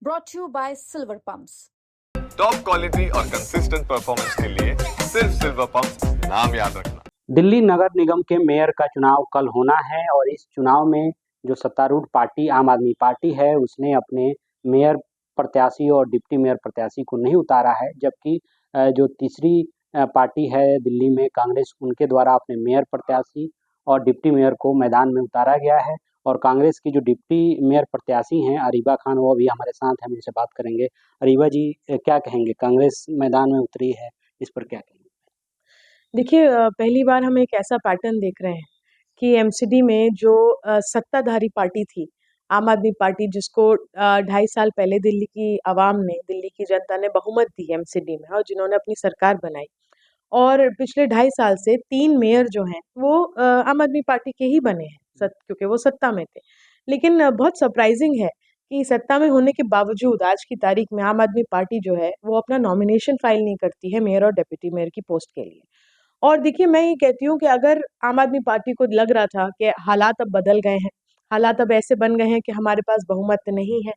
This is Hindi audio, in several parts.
brought to you by Silver Pumps. Top quality और कंसिस्टेंट परफॉर्मेंस के लिए सिर्फ सिल्वर पंप नाम याद रखना। दिल्ली नगर निगम के मेयर का चुनाव कल होना है और इस चुनाव में जो सत्तारूढ़ पार्टी आम आदमी पार्टी है उसने अपने मेयर प्रत्याशी और डिप्टी मेयर प्रत्याशी को नहीं उतारा है, जबकि जो तीसरी पार्टी है दिल्ली में कांग्रेस, उनके द्वारा अपने मेयर प्रत्याशी और डिप्टी मेयर को मैदान में उतारा गया है। और कांग्रेस की जो डिप्टी मेयर प्रत्याशी हैं अरीबा खान, वो भी हमारे साथ हैं, हम इनसे बात करेंगे। अरीबा जी, क्या कहेंगे, कांग्रेस मैदान में उतरी है, इस पर क्या कहेंगे? देखिए, पहली बार हम एक ऐसा पैटर्न देख रहे हैं कि एमसीडी में जो सत्ताधारी पार्टी थी, आम आदमी पार्टी, जिसको 2.5 साल पहले दिल्ली की आवाम ने, दिल्ली की जनता ने बहुमत दी एमसीडी में और जिन्होंने अपनी सरकार बनाई, और पिछले 2.5 साल से 3 मेयर जो हैं वो आम आदमी पार्टी के ही बने हैं, क्योंकि वो सत्ता में थे। लेकिन बहुत सरप्राइजिंग है कि सत्ता में होने के बावजूद आज की तारीख में आम आदमी पार्टी जो है वो अपना नॉमिनेशन फाइल नहीं करती है मेयर और डिप्टी मेयर की पोस्ट के लिए। और देखिए, मैं ये कहती हूँ कि अगर आम आदमी पार्टी को लग रहा था कि हालात अब बदल गए हैं, हालात अब ऐसे बन गए हैं कि हमारे पास बहुमत नहीं है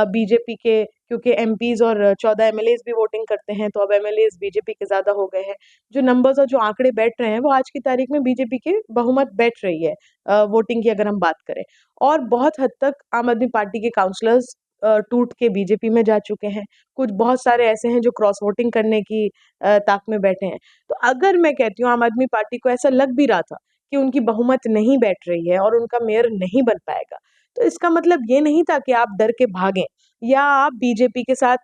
बीजेपी के, क्योंकि एमपीज़ और 14 एमएलएज़ भी वोटिंग करते हैं, तो अब एमएलएज़ बीजेपी के ज़्यादा हो गए हैं। जो नंबर्स और जो आंकड़े बैठ रहे हैं वो आज की तारीख में बीजेपी के बहुमत बैठ रही है वोटिंग की अगर हम बात करें। और बहुत हद तक आम आदमी पार्टी के काउंसलर्स टूट के बीजेपी में जा चुके हैं। कुछ बहुत सारे ऐसे हैं जो क्रॉस वोटिंग करने की ताक में बैठे हैं। तो अगर मैं कहती हूँ आम आदमी पार्टी को ऐसा लग भी रहा था कि उनकी बहुमत नहीं बैठ रही है और उनका मेयर नहीं बन पाएगा, तो इसका मतलब ये नहीं था कि आप डर के भागें या आप बीजेपी के साथ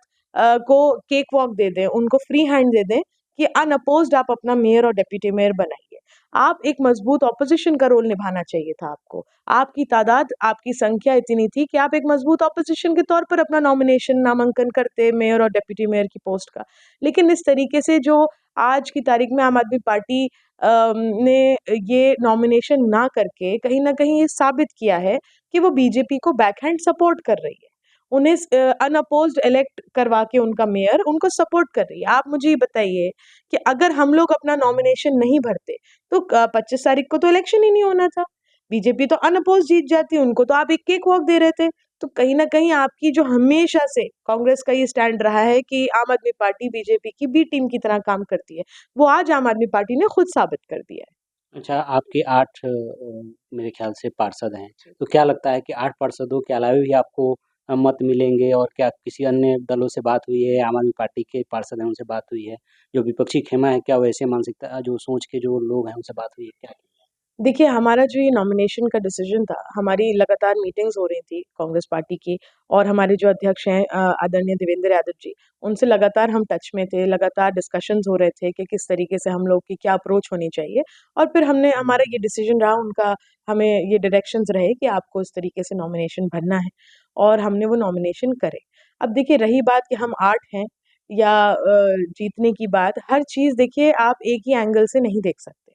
को केक वॉक दे दें, उनको फ्री हैंड दे दें कि अनअपोज्ड आप अपना मेयर और डिप्टी मेयर बनाइए। आप एक मजबूत ऑपोजिशन का रोल निभाना चाहिए था आपको। आपकी तादाद, आपकी संख्या इतनी थी कि आप एक मजबूत ऑपोजिशन के तौर पर अपना नामांकन करते मेयर और डिप्टी मेयर की पोस्ट का। लेकिन इस तरीके से जो आज की तारीख में आम आदमी पार्टी ने ये नॉमिनेशन ना करके कहीं न कहीं ये साबित किया है कि वो बीजेपी को बैकहैंड सपोर्ट कर रही है। उन्हें अनअपोज्ड इलेक्ट करवा के उनका मेयर उनको सपोर्ट कर रही है। आप मुझे ये बताइए कि अगर हम लोग अपना नॉमिनेशन नहीं भरते तो 25 तारीख को तो इलेक्शन ही नहीं होना था। बीजेपी तो अनअपोज्ड जीत जाती, उनको तो आप एक केक वॉक दे रहे थे। तो कहीं न कहीं आपकी जो हमेशा से कांग्रेस का ये स्टैंड रहा है कि आम आदमी पार्टी बीजेपी की बी टीम की तरह काम करती है, वो आज आम आदमी पार्टी ने खुद साबित कर दिया है। अच्छा, आपके 8 मेरे ख्याल से पार्षद हैं, तो क्या लगता है कि 8 पार्षदों के अलावा भी आपको मत मिलेंगे? और क्या किसी अन्य दलों से बात हुई है, आम आदमी पार्टी के पार्षद हैं उनसे बात हुई है, जो विपक्षी खेमा है, क्या वैसे मानसिकता जो सोच के जो लोग हैं उनसे बात हुई है क्या? देखिए, हमारा जो ये नॉमिनेशन का डिसीजन था, हमारी लगातार मीटिंग्स हो रही थी कांग्रेस पार्टी की, और हमारे जो अध्यक्ष हैं आदरणीय देवेंद्र यादव जी, उनसे लगातार हम टच में थे, लगातार डिस्कशंस हो रहे थे कि किस तरीके से हम लोग की क्या अप्रोच होनी चाहिए। और फिर हमारा ये डिसीजन रहा, उनका हमें ये डायरेक्शंस रहे कि आपको इस तरीके से नॉमिनेशन भरना है, और हमने वो नॉमिनेशन करे। अब देखिए, रही बात कि हम 8 हैं या जीतने की बात, हर चीज़ देखिए आप एक ही एंगल से नहीं देख सकते।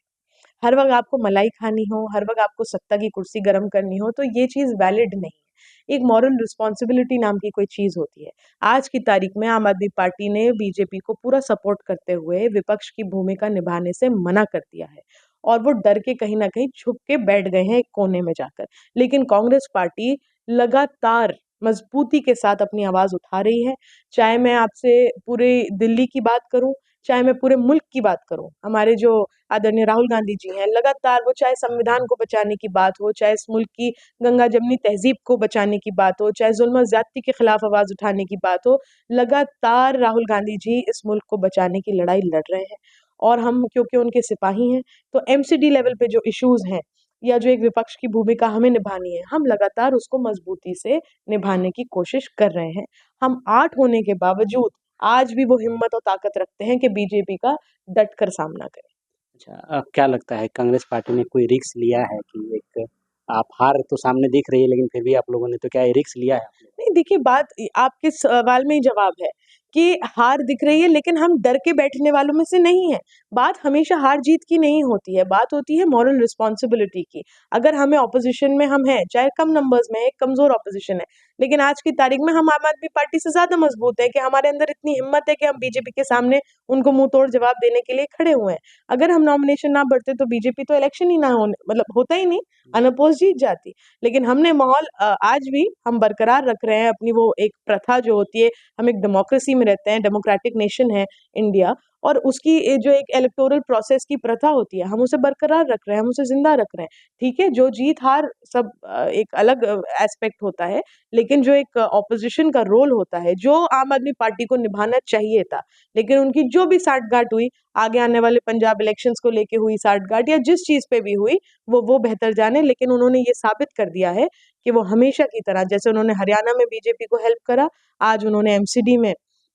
हर वक़्त आपको मलाई खानी हो, हर वक़्त आपको सत्ता की कुर्सी गरम करनी हो, तो ये चीज़ वैलिड नहीं है। एक मॉरल रिस्पॉन्सिबिलिटी नाम की कोई चीज़ होती है। आज की तारीख में आम आदमी पार्टी ने बीजेपी को पूरा सपोर्ट करते हुए विपक्ष की भूमिका निभाने से मना कर दिया है, और वो डर के कहीं न कहीं छुप के बैठ गए हैं एक कोने में जाकर। लेकिन कांग्रेस पार्टी लगातार मज़बूती के साथ अपनी आवाज़ उठा रही है। चाहे मैं आपसे पूरे दिल्ली की बात करूँ, चाहे मैं पूरे मुल्क की बात करूँ। हमारे जो आदरणीय राहुल गांधी जी हैं, लगातार वो, चाहे संविधान को बचाने की बात हो, चाहे इस मुल्क की गंगा-जमनी तहज़ीब को बचाने की बात हो, चाहे ज़ुल्म और ज़्यादती के खिलाफ आवाज़ उठाने की बात हो, लगातार राहुल गांधी जी इस मुल्क को बचाने की लड़ाई लड़ रहे हैं। और हम क्योंकि उनके सिपाही हैं, तो एमसीडी लेवल पे जो इश्यूज़ हैं या जो एक विपक्ष की भूमिका हमें निभानी है, हम लगातार उसको मज़बूती से निभाने की कोशिश कर रहे हैं। हम 8 होने के बावजूद आज भी वो हिम्मत और ताकत रखते हैं कि बीजेपी का डट कर सामना करें। अच्छा, क्या लगता है कांग्रेस पार्टी ने कोई रिस्क लिया है कि एक आप हार तो सामने दिख रही है लेकिन फिर भी आप लोगों ने तो क्या ये रिस्क लिया है? नहीं, देखिए, बात आपके सवाल में ही जवाब है कि हार दिख रही है, लेकिन हम डर के बैठने वालों में से नहीं है। बात हमेशा हार जीत की नहीं होती है, बात होती है मॉरल रिस्पॉन्सिबिलिटी की। अगर हमें ऑपोजिशन में हम हैं, चाहे कम नंबर्स में, एक कमजोर ऑपोजिशन है, लेकिन आज की तारीख में हम आम आदमी पार्टी से ज्यादा मजबूत है कि हमारे अंदर इतनी हिम्मत है कि हम बीजेपी के सामने उनको मुंह तोड़ जवाब देने के लिए खड़े हुए हैं। अगर हम नॉमिनेशन ना भरते तो बीजेपी तो इलेक्शन ही ना होने, मतलब होता ही नहीं, अनअपोज जीत जाती। लेकिन हमने माहौल आज भी हम बरकरार रख रहे हैं, अपनी वो एक प्रथा जो होती है, हम एक डेमोक्रेसी में रहते हैं, डेमोक्रेटिक नेशन है इंडिया, और उसकी जो एक इलेक्टोरल प्रोसेस की प्रथा होती है, हम उसे बरकरार रख रहे हैं, हम उसे जिंदा रख रहे हैं। ठीक है, जो जीत हार सब एक अलग एस्पेक्ट होता है, लेकिन जो एक ऑपोजिशन का रोल होता है, जो आम आदमी पार्टी को निभाना चाहिए था, लेकिन उनकी जो भी साठगांठ हुई, आगे आने वाले पंजाब इलेक्शंस को लेके हुई साठगांठ या जिस चीज पे भी हुई, वो बेहतर जाने, लेकिन उन्होंने ये साबित कर दिया है कि वो हमेशा की तरह, जैसे उन्होंने हरियाणा में बीजेपी को हेल्प करा, आज उन्होंने एमसीडी में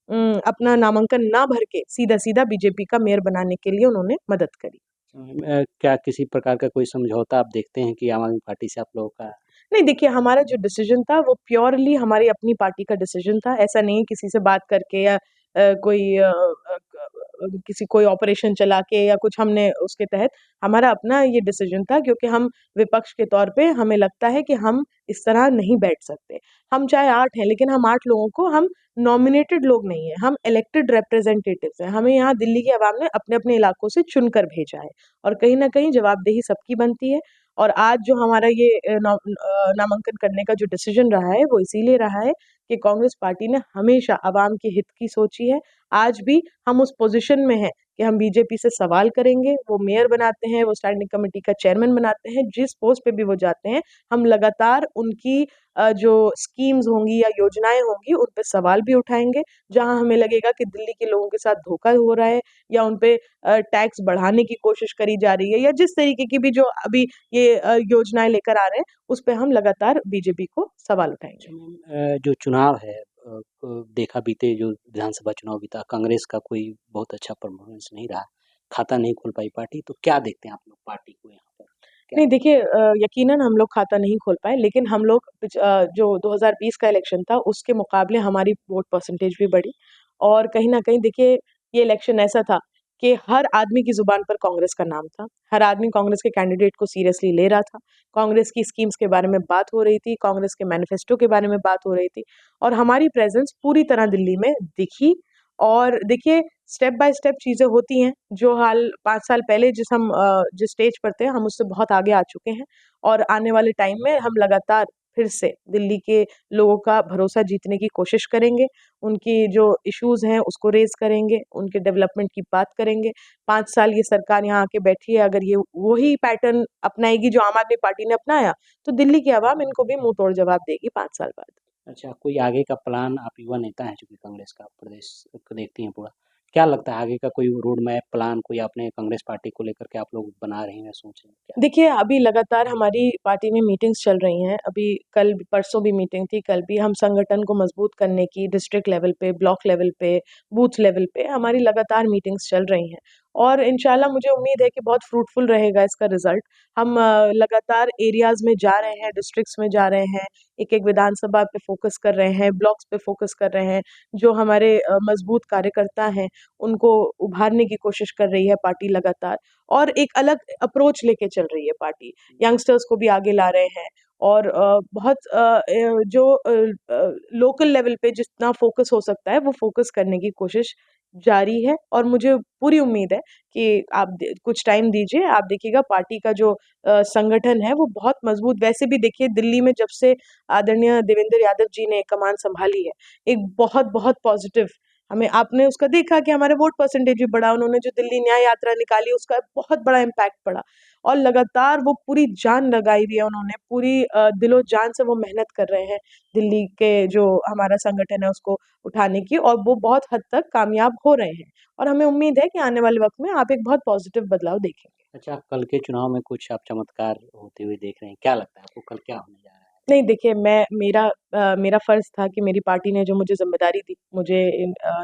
अपना नामांकन ना भर के सीधा सीधा बीजेपी का मेयर बनाने के लिए उन्होंने मदद करी। क्या किसी प्रकार का कोई समझौता आप देखते हैं कि आम आदमी पार्टी से आप लोगों का? नहीं, देखिए, हमारा जो डिसीजन था वो प्योरली हमारी अपनी पार्टी का डिसीजन था। ऐसा नहीं किसी से बात करके या कोई ऑपरेशन चला के या कुछ हमने उसके तहत, हमारा अपना ये डिसीजन था, क्योंकि हम विपक्ष के तौर पे हमें लगता है कि हम इस तरह नहीं बैठ सकते। हम चाहे 8 हैं, लेकिन हम 8 लोगों को, हम नॉमिनेटेड लोग नहीं हैं, हम इलेक्टेड रिप्रेजेंटेटिव्स हैं। हमें यहाँ दिल्ली की आवाम ने अपने-अपने इलाकों से चुनकर भेजा है, और कहीं न कहीं जवाबदेही सबकी बनती है। और आज जो हमारा ये नामांकन करने का जो डिसीजन रहा है, वो इसीलिए रहा है कि कांग्रेस पार्टी ने हमेशा आवाम के हित की सोची है। आज भी हम उस पोजीशन में हैं कि हम बीजेपी से सवाल करेंगे, वो मेयर बनाते हैं, वो स्टैंडिंग कमेटी का चेयरमैन बनाते हैं, जिस पोस्ट पे भी वो जाते हैं, हम लगातार उनकी जो स्कीम्स होंगी या योजनाएं होंगी, उन पे सवाल भी उठाएंगे। जहां हमें लगेगा कि दिल्ली के लोगों के साथ धोखा हो रहा है, या उन पे टैक्स बढ़ाने की कोशिश करी जा रही है, या जिस तरीके की भी जो अभी ये योजनाएं लेकर आ रहे हैं, उस पे हम लगातार बीजेपी को सवाल उठाएंगे। जो चुनाव है, देखा बीते जो विधानसभा चुनाव बीता, कांग्रेस का कोई बहुत अच्छा परफॉर्मेंस नहीं रहा, खाता नहीं खोल पाई पार्टी, तो क्या देखते हैं आप लोग पार्टी को यहाँ पर? नहीं, देखिए, यकीनन हम लोग खाता नहीं खोल पाए, लेकिन हम लोग जो 2020 का इलेक्शन था, उसके मुकाबले हमारी वोट परसेंटेज भी बढ़ी। और कहीं न कहीं देखिए, ये इलेक्शन ऐसा था कि हर आदमी की ज़ुबान पर कांग्रेस का नाम था। हर आदमी कांग्रेस के कैंडिडेट को सीरियसली ले रहा था। कांग्रेस की स्कीम्स के बारे में बात हो रही थी, कांग्रेस के मैनिफेस्टो के बारे में बात हो रही थी, और हमारी प्रेज़ेंस पूरी तरह दिल्ली में दिखी। और देखिए, स्टेप बाय स्टेप चीज़ें होती हैं। जो हाल 5 साल पहले जिस स्टेज पर थे, हम उससे बहुत आगे आ चुके हैं, और आने वाले टाइम में हम लगातार फिर से दिल्ली के लोगों का भरोसा जीतने की कोशिश करेंगे। उनकी जो इश्यूज़ हैं उसको रेज़ करेंगे, उनके डेवलपमेंट की बात करेंगे। 5 साल ये सरकार यहाँ आके बैठी है, अगर ये वही पैटर्न अपनाएगी जो आम आदमी पार्टी ने अपनाया, तो दिल्ली की आवाम इनको भी मुँह तोड़ जवाब देगी 5 साल बाद। अच्छा, कोई आगे का प्लान, आप युवा नेता हैं चूँकि कांग्रेस का प्रदेश को देखती हैं पूरा, क्या लगता है आगे का कोई रोड मैप, प्लान कोई आपने कांग्रेस पार्टी को लेकर के आप लोग बना रहे हैं या सोच रहे हैं क्या? देखिए, अभी लगातार हमारी पार्टी में मीटिंग्स चल रही हैं। अभी कल परसों भी मीटिंग थी, कल भी हम संगठन को मजबूत करने की डिस्ट्रिक्ट लेवल पे, ब्लॉक लेवल पे, बूथ लेवल पे हमारी लगातार मीटिंग्स चल रही हैं, और इंशाल्लाह मुझे उम्मीद है कि बहुत फ्रूटफुल रहेगा इसका रिजल्ट। हम लगातार एरियाज़ में जा रहे हैं, डिस्ट्रिक्ट्स में जा रहे हैं, एक-एक विधानसभा पे फोकस कर रहे हैं, ब्लॉक्स पे फोकस कर रहे हैं। जो हमारे मजबूत कार्यकर्ता हैं, उनको उभारने की कोशिश कर रही है पार्टी लगातार, और एक अलग अप्रोच लेके चल रही है पार्टी। यंगस्टर्स को भी आगे ला रहे हैं, और बहुत जो लोकल लेवल पे जितना फोकस हो सकता है, वो फोकस करने की कोशिश जारी है। और मुझे पूरी उम्मीद है कि आप कुछ टाइम दीजिए, आप देखिएगा पार्टी का जो संगठन है वो बहुत मजबूत। वैसे भी देखिए, दिल्ली में जब से आदरणीय देवेंद्र यादव जी ने कमान संभाली है, एक बहुत बहुत पॉजिटिव, हमें आपने उसका देखा कि हमारे वोट परसेंटेज भी बढ़ा। उन्होंने जो दिल्ली न्याय यात्रा निकाली, उसका बहुत बड़ा इम्पैक्ट पड़ा, और लगातार वो पूरी जान लगाई हुई है उन्होंने, पूरी दिलो जान से वो मेहनत कर रहे हैं दिल्ली के जो हमारा संगठन है उसको उठाने की, और वो बहुत हद तक कामयाब हो रहे हैं। और हमें उम्मीद है कि आने वाले वक्त में आप एक बहुत पॉजिटिव बदलाव देखेंगे। अच्छा, कल के चुनाव में कुछ आप चमत्कार होते हुए देख रहे हैं, क्या लगता है आपको कल क्या होने जा रहा है? नहीं, देखिए, मेरा फ़र्ज़ था कि मेरी पार्टी ने जो मुझे ज़िम्मेदारी दी, मुझे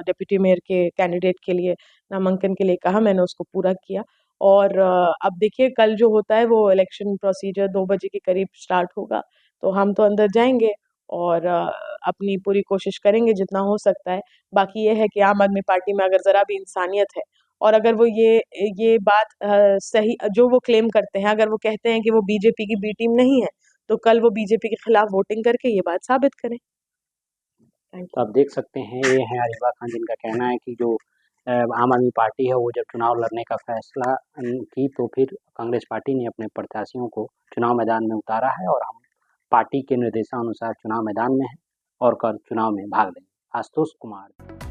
डिप्टी मेयर के कैंडिडेट के लिए नामांकन के लिए कहा, मैंने उसको पूरा किया। और अब देखिए, कल जो होता है वो इलेक्शन प्रोसीजर 2 बजे के करीब स्टार्ट होगा, तो हम तो अंदर जाएँगे, और अपनी पूरी कोशिश करेंगे जितना हो सकता है। बाकी ये है कि आम आदमी पार्टी में अगर ज़रा भी इंसानियत है और अगर वो ये बात सही जो वो क्लेम करते हैं, अगर वो कहते हैं कि वो बीजेपी की बी टीम नहीं है, तो कल वो बीजेपी के खिलाफ वोटिंग करके ये बात साबित करें। थैंक तो आप देख सकते हैं ये हैं अरीबा खान, जिनका कहना है कि जो आम आदमी पार्टी है वो जब चुनाव लड़ने का फैसला की तो फिर कांग्रेस पार्टी ने अपने प्रत्याशियों को चुनाव मैदान में उतारा है और हम पार्टी के निर्देशानुसार चुनाव मैदान में हैं और कल चुनाव में भाग लेंगे। आशुतोष कुमार।